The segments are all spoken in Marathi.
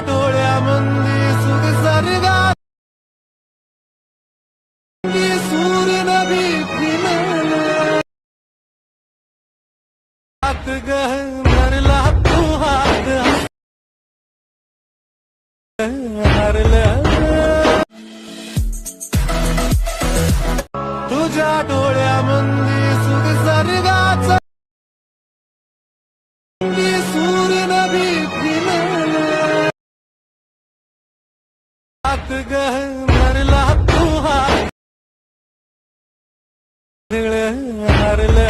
डोळ्यामंदी सुख सर्गात सूर्य नभी फिरला हात गहरला तू हात हरला तुझ्या डोळ्यामंदी सुख सर्गाचा सूर्य नभी फिरला हात गहरला तू हात हरला.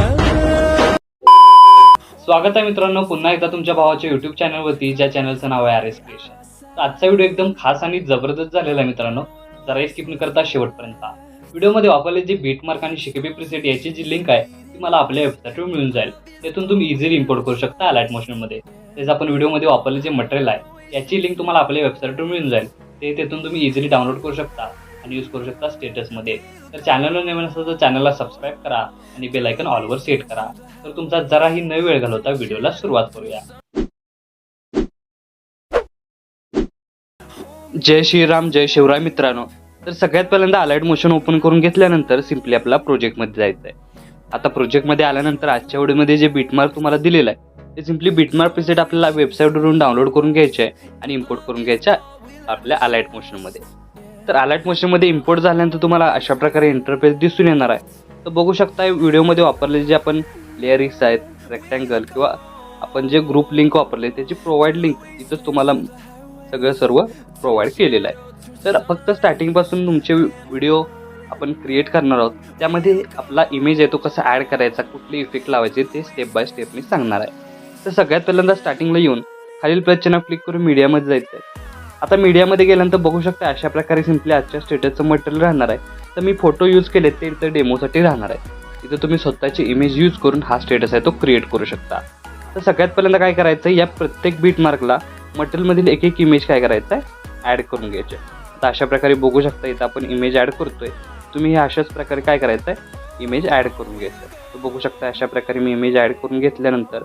स्वागत आहे मित्रांनो पुन्हा एकदा तुमच्या भावाच्या युट्यूब चॅनलवरती, ज्या चॅनलचं नाव आहे RS क्रिएशन. तर आजचा व्हिडिओ एकदम खास आणि जबरदस्त झालेला आहे मित्रांनो. जरा स्किप न करता शेवटपर्यंत व्हिडिओमध्ये वापरले जे बीटमार्क आणि शिकेबी प्रीसेट याची जी लिंक आहे ती मला आपल्या वेबसाईटवर मिळून जाईल. त्यातून तुम्ही इझिली इम्पोर्ट करू शकता अलाइट मोशनमध्ये. त्याचं आपण व्हिडिओमध्ये वापरले जे मटेरियल आहे याची लिंक तुम्हाला आपल्या वेबसाईटवर मिळून जाईल. त्यातून तुम्ही इझिली डाउनलोड करू शकता आणि यूज करू शकता स्टेटसमध्ये. तर चॅनलला नवीन असेल तर चॅनलला सबस्क्राईब करा आणि बेल आयकॉन ऑलवर सेट करा. तर तुमचा जराही न वेळ घालवता व्हिडिओला सुरुवात करूया. जय श्रीराम जय शिवराय मित्रांनो. तर सगळ्यात पहिल्यांदा अलाइट मोशन ओपन करून घेतल्यानंतर सिम्पली आपला प्रोजेक्टमध्ये जायचं आहे. आता प्रोजेक्टमध्ये आल्यानंतर आजच्या व्हिडिओमध्ये जे बीटमार्क तुम्हाला दिलेलं आहे ते सिम्पली बीटमार्क प्रीसेट आपल्याला वेबसाईटवरून डाउनलोड करून घ्यायचे आहे आणि इम्पोर्ट करून घ्यायचे आपल्या अलाइट मोशनमध्ये. तर अलाइट मोशनमध्ये इम्पोर्ट झाल्यानंतर तुम्हाला अशा प्रकारे इंटरफेस दिसून येणार आहे. तर बघू शकता व्हिडिओमध्ये वापरले जे आपण लेअरिक्स आहेत, रेक्टँगल किंवा आपण जे ग्रुप लिंक वापरले त्याची प्रोव्हाइड लिंक इथंच तुम्हाला सर्व प्रोव्हाइड केलेलं आहे. तर फक्त स्टार्टिंगपासून तुमचे व्हिडिओ आपण क्रिएट करणार आहोत. त्यामध्ये आपला इमेज आहे तो कसा ॲड करायचा, कुठले इफेक्ट लावायचे ते स्टेप बाय स्टेप मी सांगणार आहे. तर सगळ्यात पहिल्यांदा स्टार्टिंगला येऊन खालील प्लस चिन्ह क्लिक करून मीडियामध्ये जायचं आहे. आता मीडियामध्ये गेल्यानंतर बघू शकता अशा प्रकारे सिम्पली आजच्या स्टेटसचं मटेरियल राहणार आहे. तर मी फोटो यूज केले ते इथं डेमोसाठी राहणार आहे. इथं तुम्ही स्वतःची इमेज यूज करून हा स्टेटस आहे तो क्रिएट करू शकता. तर सगळ्यात पहिल्यांदा काय करायचं आहे, या प्रत्येक बीट मार्कला मटेरियलमधील एक एक इमेज काय करायचं आहे ॲड करून घ्यायचे. आता अशा प्रकारे बघू शकता इथं आपण इमेज ॲड करतोय. तुम्ही हे अशाच प्रकारे काय करायचं आहे इमेज ॲड करून घ्यायचं. तर बघू शकता अशा प्रकारे मी इमेज ॲड करून घेतल्यानंतर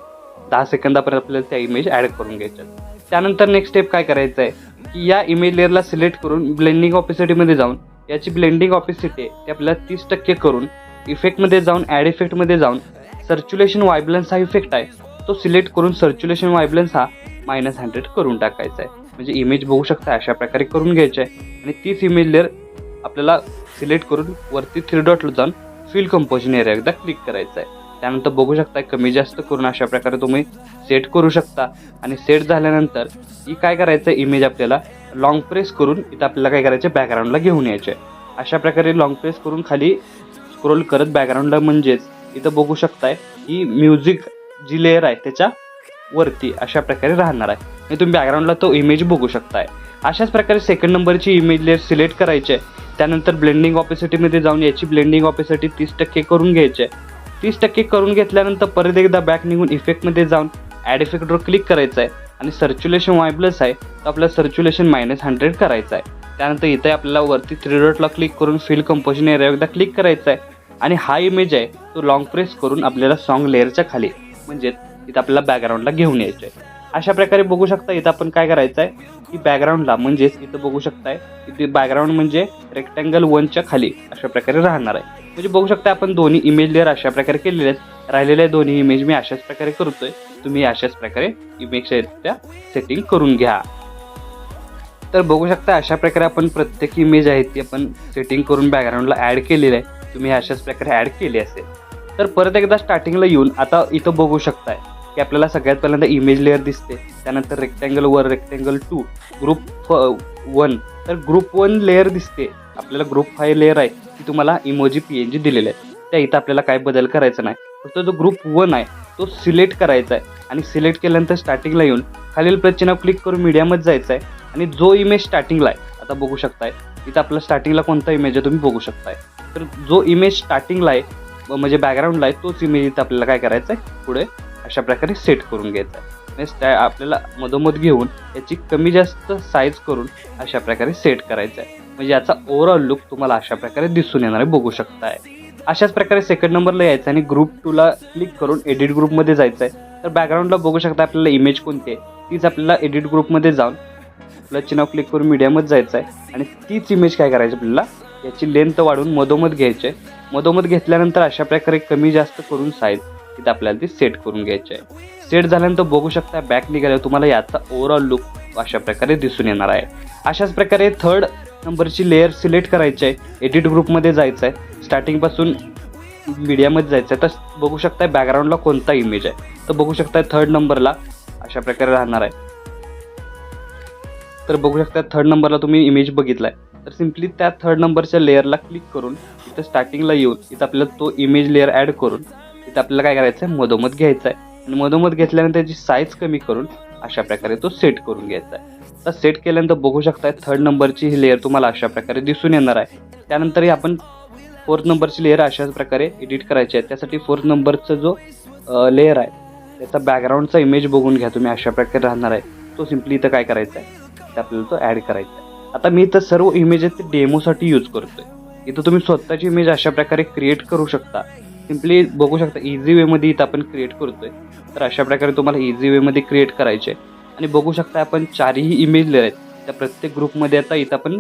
10 सेकंदापर्यंत आपल्याला त्या इमेज ॲड करून घ्यायच्या. त्यानंतर नेक्स्ट स्टेप काय करायचं आहे की या इमेज लेअरला सिलेक्ट करून ब्लेंडिंग ऑपेसिटीमध्ये जाऊन याची ब्लेंडिंग ऑपेसिटी ते आपल्याला 30% करून इफेक्टमध्ये जाऊन ॲड इफेक्टमध्ये जाऊन सर्क्युलेशन व्हायब्रन्स हा इफेक्ट आहे तो सिलेक्ट करून सर्क्युलेशन व्हायब्रन्स हा -100 करून टाकायचा आहे. म्हणजे इमेज बघू शकता अशा प्रकारे करून घ्यायची आहे आणि तीच इमेज लेअर आपल्याला सिलेक्ट करून वरती 3 डॉटला जाऊन फिल कंपोजिशन एरिया एकदा क्लिक करायचं आहे. त्यानंतर बघू शकता कमी जास्त करून अशा प्रकारे तुम्ही सेट करू शकता. आणि सेट झाल्यानंतर ही काय करायचं इमेज आपल्याला लॉंग प्रेस करून इथं आपल्याला काय करायचं बॅकग्राऊंडला घेऊन यायचे. अशा प्रकारे लॉंग प्रेस करून खाली स्क्रोल करत बॅकग्राऊंडला म्हणजेच इथं बघू शकताय ही म्युझिक जी लेअर आहे त्याच्या वरती अशा प्रकारे राहणार आहे आणि तुम्ही बॅकग्राऊंडला तो इमेज बघू शकताय. अशाच प्रकारे सेकंड नंबरची इमेज लेअर सिलेक्ट करायची आहे. त्यानंतर ब्लेंडिंग ऑपेसिटीमध्ये जाऊन याची ब्लेंडिंग ऑपेसिटी 30% करून घ्यायची आहे. 30% करून घेतल्यानंतर परत एकदा बॅक निघून इफेक्टमध्ये जाऊन ॲड इफेक्टवर क्लिक करायचं आहे आणि सर्क्युलेशन व्हायब्रन्स आहे तर आपल्याला सर्क्युलेशन -100 करायचं आहे. त्यानंतर इथे आपल्याला वरती 3 डॉटला क्लिक करून फिल कंपोजिशन एरिया एकदा क्लिक करायचा आहे आणि हा इमेज आहे तो लॉंग प्रेस करून आपल्याला सॉन्ग लेअरच्या खाली म्हणजे इथं आपल्याला बॅकग्राऊंडला घेऊन यायचं आहे. अशा प्रकारे बघू शकता इथं आपण काय करायचं आहे की बॅकग्राऊंडला म्हणजेच इथं बघू शकताय इथे बॅकग्राऊंड म्हणजे रेक्टँगल 1च्या खाली अशा प्रकारे राहणार आहे. म्हणजे बघू शकता आपण दोन्ही इमेज लेअर अशा प्रकारे केलेले आहेत. राहिलेल्या दोन्ही इमेज मी अशाच प्रकारे करतोय. तुम्ही अशाच प्रकारे इमेज त्या सेटिंग करून घ्या. तर बघू शकता अशा प्रकारे आपण प्रत्येक इमेज आहे ती आपण सेटिंग करून बॅकग्राऊंडला ॲड केलेलं आहे. तुम्ही अशाच प्रकारे ॲड केली असेल. तर परत एकदा स्टार्टिंगला येऊन आता इथं बघू शकताय की आपल्याला सगळ्यात पहिल्यांदा इमेज लेअर दिसते. त्यानंतर रेक्टँगल 1, रेक्टँगल 2, ग्रुप 1. तर ग्रुप 1 लेअर दिसते. आपल्याला ग्रुप 5 लेअर आहे ती तुम्हाला इमोजी PNG दिलेले आहे. त्या इथं आपल्याला काय बदल करायचा नाही. फक्त जो ग्रुप 1 आहे तो सिलेक्ट करायचा आहे आणि सिलेक्ट केल्यानंतर स्टार्टिंगला येऊन खालील प्लस चिन्ह क्लिक करून मीडियामध्ये जायचं आहे आणि जो इमेज स्टार्टिंगला आहे आता बघू शकताय इथं आपला स्टार्टिंगला कोणता इमेज आहे तुम्ही बघू शकताय. तर जो इमेज स्टार्टिंगला आहे म्हणजे बॅकग्राऊंडला आहे तोच इमेज इथं आपल्याला काय करायचं आहे पुढे अशा प्रकारे सेट करून घ्यायचं आहे. आपल्याला मधोमध घेऊन याची कमी जास्त साईज करून अशा प्रकारे सेट करायचं आहे. म्हणजे याचा ओव्हरऑल लुक तुम्हाला अशा प्रकारे दिसून येणार आहे बघू शकताय. अशाच प्रकारे सेकंड नंबरला यायचं आणि ग्रुप 2ला क्लिक करून एडिट ग्रुपमध्ये जायचं आहे. तर बॅकग्राऊंडला बघू शकता आपल्याला इमेज कोणती आहे तीच आपल्याला एडिट ग्रुपमध्ये जाऊन प्लस चिन्हावर क्लिक करून मीडियमच जायचं आहे आणि तीच इमेज काय करायची आपल्याला याची लेंथ वाढवून मधोमध घ्यायची आहे. मधोमध घेतल्यानंतर अशा प्रकारे कमी जास्त करून साईज इथं आपल्याला ती सेट करून घ्यायची आहे. सेट झाल्यानंतर बघू शकता बॅक निघाल्यावर तुम्हाला याचा ओव्हरऑल लुक अशा प्रकारे दिसून येणार आहे. अशाच प्रकारे थर्ड नंबरची लेअर सिलेक्ट करायची आहे. एडिट ग्रुपमध्ये जायचं आहे. स्टार्टिंगपासून मीडियामध्ये जायचं आहे. तर बघू शकता बॅकग्राऊंडला कोणता इमेज आहे तर बघू शकता थर्ड नंबरला अशा प्रकारे राहणार आहे. तर बघू शकता थर्ड नंबरला तुम्ही इमेज बघितलाय तर सिम्पली त्या थर्ड नंबरच्या लेअरला क्लिक करून इथं स्टार्टिंगला येऊन इथं आपल्याला तो इमेज लेअर ॲड करून इथं आपल्याला काय करायचं आहे मधोमध घ्यायचा आहे आणि मधोमध घेतल्यानंतर त्याची साईज कमी करून अशा प्रकारे तो सेट करून घ्यायचा आहे. तर सेट केल्यानंतर बघू शकता थर्ड नंबरची ही लेअर तुम्हाला अशा प्रकारे दिसून येणार आहे. त्यानंतर आपण फोर्थ नंबरची लेअर अशाच प्रकारे एडिट करायची आहे. त्यासाठी फोर्थ नंबरचा जो लेअर आहे त्याचा बॅकग्राऊंडचा इमेज बघून घ्या तुम्ही अशा प्रकारे राहणार आहे. तो सिम्पली इथं काय करायचा आहे तर आपल्याला तो ॲड करायचा आहे. आता मी इथं सर्व इमेज आहेत ते डेमोसाठी यूज करतोय. इथं तुम्ही स्वतःची इमेज अशा प्रकारे क्रिएट करू शकता. सिम्पली बघू शकता इझी वेमध्ये इथं आपण क्रिएट करतोय. तर अशा प्रकारे तुम्हाला इझी वेमध्ये क्रिएट करायचे आणि बघू शकता आपण चारही इमेज लेअर आहेत त्या प्रत्येक ग्रुपमध्ये आता इथं आपण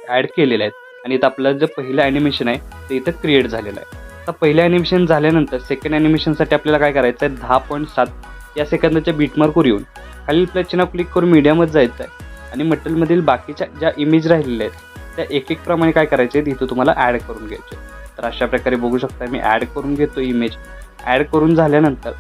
ॲड केलेले आहेत आणि इथं आपलं जे पहिलं ॲनिमेशन आहे ते इथं क्रिएट झालेलं आहे. आता पहिलं ॲनिमेशन झाल्यानंतर सेकंड ॲनिमेशनसाठी आपल्याला काय करायचं आहे 10.7 या सेकंदाच्या बीटमार्कवर येऊन खालील प्लस चिन्हावर क्लिक करून मीडियामध्ये जायचं आहे आणि मटेरियलमधील बाकीच्या ज्या इमेज राहिलेल्या आहेत त्या एक एक प्रमाणे काय करायचे तिथं तुम्हाला ॲड करून घ्यायचे. तर अशा प्रकारे बघू शकता मी ॲड करून घेतो इमेज. ॲड करून झाल्यानंतर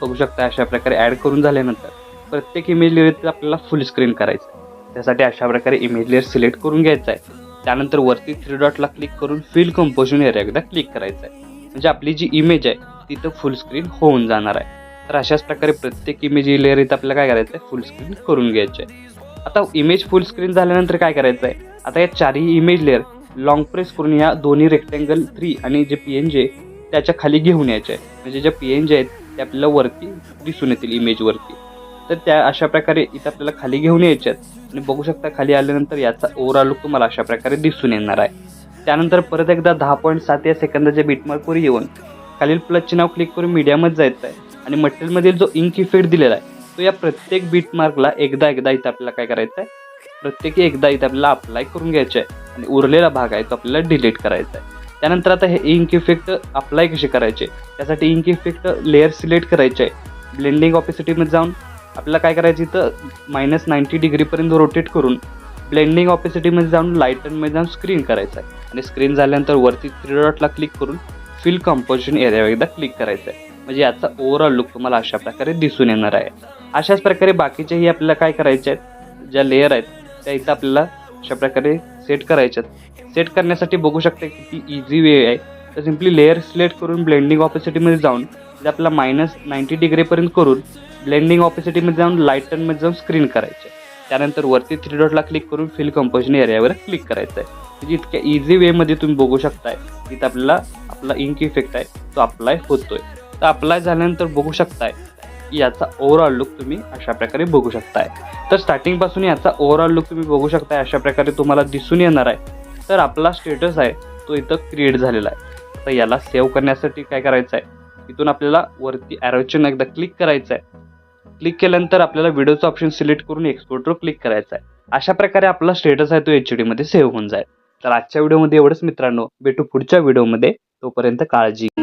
बघू शकता अशा प्रकारे ॲड करून झाल्यानंतर प्रत्येक इमेज लेअर आपल्याला फुल स्क्रीन करायचं आहे. त्यासाठी अशा प्रकारे इमेज लेअर सिलेक्ट करून घ्यायचा आहे. त्यानंतर वरती 3 डॉटला क्लिक करून फिल कंपोजिशन एरिया एकदा क्लिक करायचं आहे म्हणजे आपली जी इमेज आहे तिथं फुल स्क्रीन होऊन जाणार आहे. तर अशाच प्रकारे प्रत्येक इमेज लेअर इथं आपल्याला काय करायचं आहे फुल स्क्रीन करून घ्यायचे आहे. आता इमेज फुल स्क्रीन झाल्यानंतर काय करायचं आहे आता या चारही इमेज लेअर लॉंग प्रेस करून या दोन्ही रेक्टँगल 3 आणि जे PNG आहे त्याच्या खाली घेऊन यायचे आहे म्हणजे ज्या PNG आहेत ते आपल्याला वरती दिसून येतील इमेजवरती. तर त्या अशा प्रकारे इथं आपल्याला खाली घेऊन यायचे आहेत आणि बघू शकता खाली आल्यानंतर याचा ओव्हरऑल लुक तुम्हाला अशा प्रकारे दिसून येणार आहे. त्यानंतर परत एकदा 10.7 या सेकंदाच्या बीटमार्कवर येऊन खालील प्लस चिन्हावर क्लिक करून मीडियामध्ये जायचं आहे आणि मटेरियलमधील जो इंक इफेक्ट दिलेला आहे तो या प्रत्येक बीटमार्कला एकदा इथं आपल्याला काय करायचं आहे प्रत्येकी एकदा इथं आपल्याला अप्लाय करून घ्यायचे आहे आणि उरलेला भाग आहे तो आपल्याला डिलीट करायचा आहे. त्यानंतर आता हे इंक इफेक्ट अप्लाय कसे करायचे त्यासाठी इंक इफेक्ट लेअर सिलेक्ट करायचे आहे. ब्लेंडिंग ऑपेसिटीमध्ये जाऊन आपल्याला काय करायचं इथं -90 डिग्रीपर्यंत रोटेट करून ब्लेंडिंग ऑपेसिटीमध्ये जाऊन लाईटनमध्ये जाऊन स्क्रीन करायचं आहे आणि स्क्रीन झाल्यानंतर वरती 3 डॉटला क्लिक करून फिल कंपोजिशन एरिया एकदा क्लिक करायचं आहे म्हणजे याचा ओव्हरऑल लुक तुम्हाला अशा प्रकारे दिसून येणार आहे. अशाच प्रकारे बाकीचेही आपल्याला काय करायचे आहेत ज्या लेअर आहेत त्या इथं आपल्याला अशा प्रकारे सेट करायचे आहेत. सेट करण्यासाठी बघू शकता किती इझी वे आहे. तर सिम्पली लेअर सिलेक्ट करून ब्लेंडिंग ऑपेसिटीमध्ये जाऊन ते आपल्याला -90 डिग्रीपर्यंत करून ब्लेंडिंग ऑपेसिटीमध्ये जाऊन लाईटनमध्ये जाऊन स्क्रीन करायचे. त्यानंतर वरती 3 डॉटला क्लिक करून फिल कंपोजिशन एरियावर क्लिक करायचं आहे म्हणजे इतक्या इझी वेमध्ये तुम्ही बघू शकताय तिथं आपला इंक इफेक्ट आहे तो अप्लाय होतोय. तर अप्लाय झाल्यानंतर बघू शकताय की याचा ओव्हरऑल लुक तुम्ही अशा प्रकारे बघू शकताय. तर स्टार्टिंगपासून याचा ओव्हरऑल लुक तुम्ही बघू शकताय अशा प्रकारे तुम्हाला दिसून येणार आहे. तर आपला स्टेटस आहे तो इथं क्रिएट झालेला आहे. तर याला सेव्ह करण्यासाठी काय करायचं आहे इथून आपल्याला वरती ॲरोचिन्ह एकदा क्लिक करायचं आहे. क्लिक केल्यानंतर आपल्याला व्हिडिओचा ऑप्शन सिलेक्ट करून एक्सपोर्टवर क्लिक करायचा आहे. अशा प्रकारे आपला स्टेटस आहे तो HD मध्ये सेव्ह होऊन जाईल. तर आजच्या व्हिडिओमध्ये एवढंच मित्रांनो. भेटू पुढच्या व्हिडिओमध्ये. तोपर्यंत काळजी घ्या.